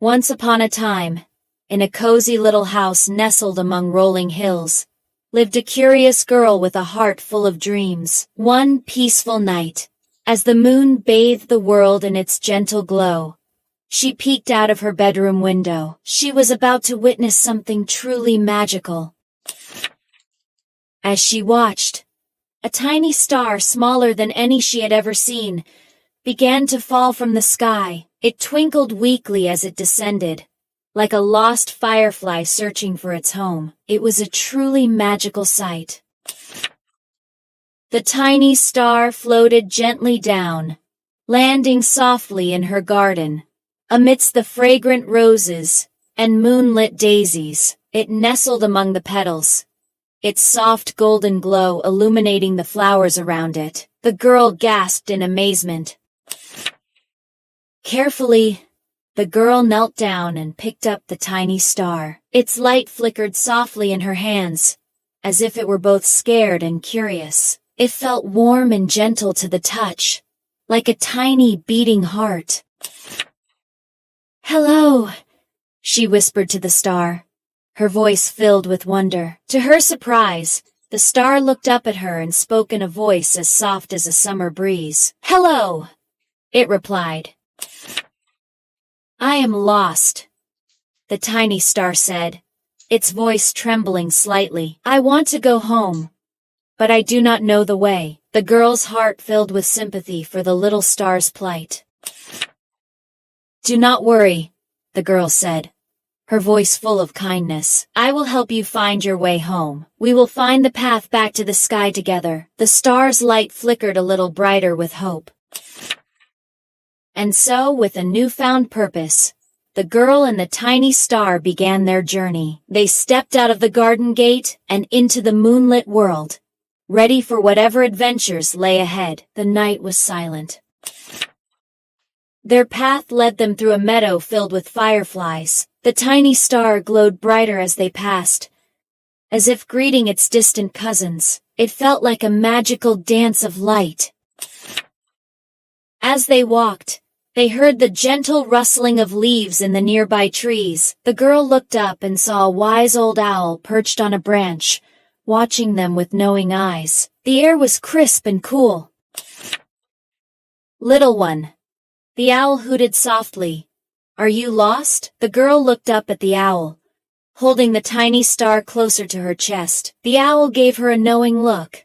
Once upon a time, in a cozy little house nestled among rolling hills, lived a curious girl with a heart full of dreams. One peaceful night, as the moon bathed the world in its gentle glow, she peeked out of her bedroom window. She was about to witness something truly magical. As she watched, a tiny star smaller than any she had ever seen began to fall from the sky. It twinkled weakly as it descended, like a lost firefly searching for its home. It was a truly magical sight. The tiny star floated gently down, landing softly in her garden. Amidst the fragrant roses and moonlit daisies, it nestled among the petals, its soft golden glow illuminating the flowers around it. The girl gasped in amazement. Carefully, the girl knelt down and picked up the tiny star. Its light flickered softly in her hands, as if it were both scared and curious. It felt warm and gentle to the touch, like a tiny beating heart. "Hello," she whispered to the star, her voice filled with wonder. To her surprise, the star looked up at her and spoke in a voice as soft as a summer breeze. "Hello," it replied. "I am lost," the tiny star said, its voice trembling slightly. "I want to go home, but I do not know the way." The girl's heart filled with sympathy for the little star's plight. "Do not worry," the girl said, her voice full of kindness. "I will help you find your way home. We will find the path back to the sky together." The star's light flickered a little brighter with hope. And so, with a newfound purpose, the girl and the tiny star began their journey. They stepped out of the garden gate and into the moonlit world, ready for whatever adventures lay ahead. The night was silent. Their path led them through a meadow filled with fireflies. The tiny star glowed brighter as they passed, as if greeting its distant cousins. It felt like a magical dance of light. As they walked, they heard the gentle rustling of leaves in the nearby trees. The girl looked up and saw a wise old owl perched on a branch, watching them with knowing eyes. The air was crisp and cool. "Little one," the owl hooted softly, "are you lost?" The girl looked up at the owl, holding the tiny star closer to her chest. The owl gave her a knowing look.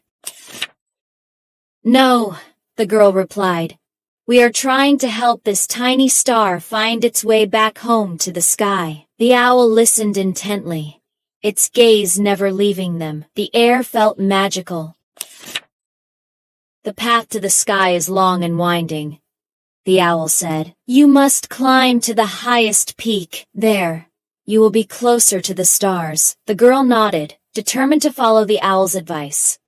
"No," the girl replied. "We are trying to help this tiny star find its way back home to the sky." The owl listened intently, its gaze never leaving them. The air felt magical. "The path to the sky is long and winding," the owl said. "You must climb to the highest peak. There, you will be closer to the stars." The girl nodded, determined to follow the owl's advice.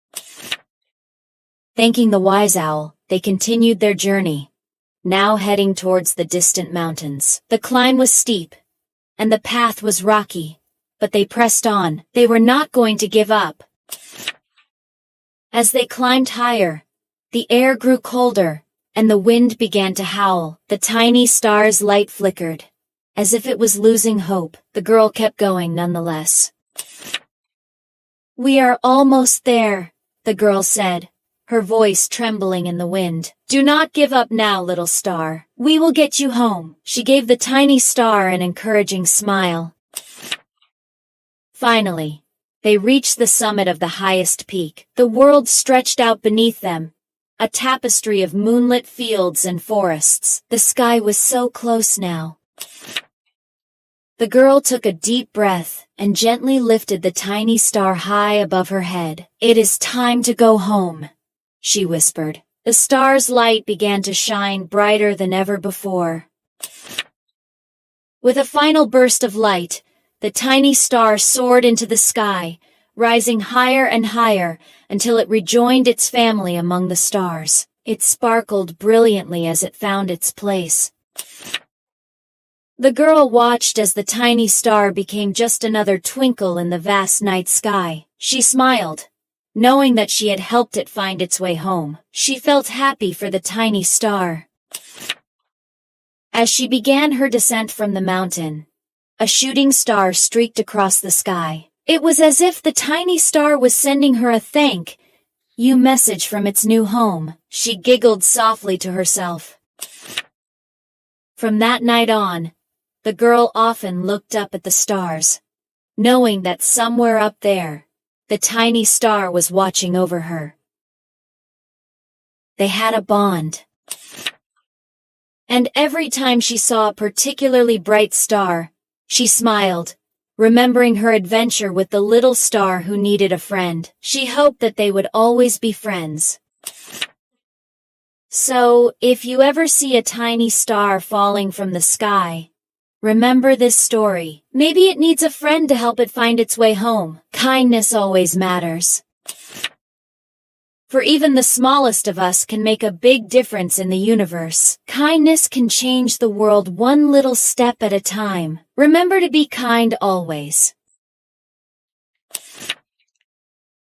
Thanking the wise owl, they continued their journey, now heading towards the distant mountains. The climb was steep, and the path was rocky, but they pressed on. They were not going to give up. As they climbed higher, the air grew colder, and the wind began to howl. The tiny star's light flickered, as if it was losing hope. The girl kept going nonetheless. "We are almost there," the girl said, her voice trembling in the wind. "Do not give up now, little star. We will get you home." She gave the tiny star an encouraging smile. Finally, they reached the summit of the highest peak. The world stretched out beneath them, a tapestry of moonlit fields and forests. The sky was so close now. The girl took a deep breath and gently lifted the tiny star high above her head. "It is time to go home," she whispered. The star's light began to shine brighter than ever before. With a final burst of light, the tiny star soared into the sky, rising higher and higher until it rejoined its family among the stars. It sparkled brilliantly as it found its place. The girl watched as the tiny star became just another twinkle in the vast night sky. She smiled, knowing that she had helped it find its way home. She felt happy for the tiny star. As she began her descent from the mountain, a shooting star streaked across the sky. It was as if the tiny star was sending her a thank you message from its new home. She giggled softly to herself. From that night on, the girl often looked up at the stars, knowing that somewhere up there, the tiny star was watching over her. They had a bond. And every time she saw a particularly bright star, she smiled, remembering her adventure with the little star who needed a friend. She hoped that they would always be friends. So, if you ever see a tiny star falling from the sky, remember this story. Maybe it needs a friend to help it find its way home. Kindness always matters. For even the smallest of us can make a big difference in the universe. Kindness can change the world one little step at a time. Remember to be kind always.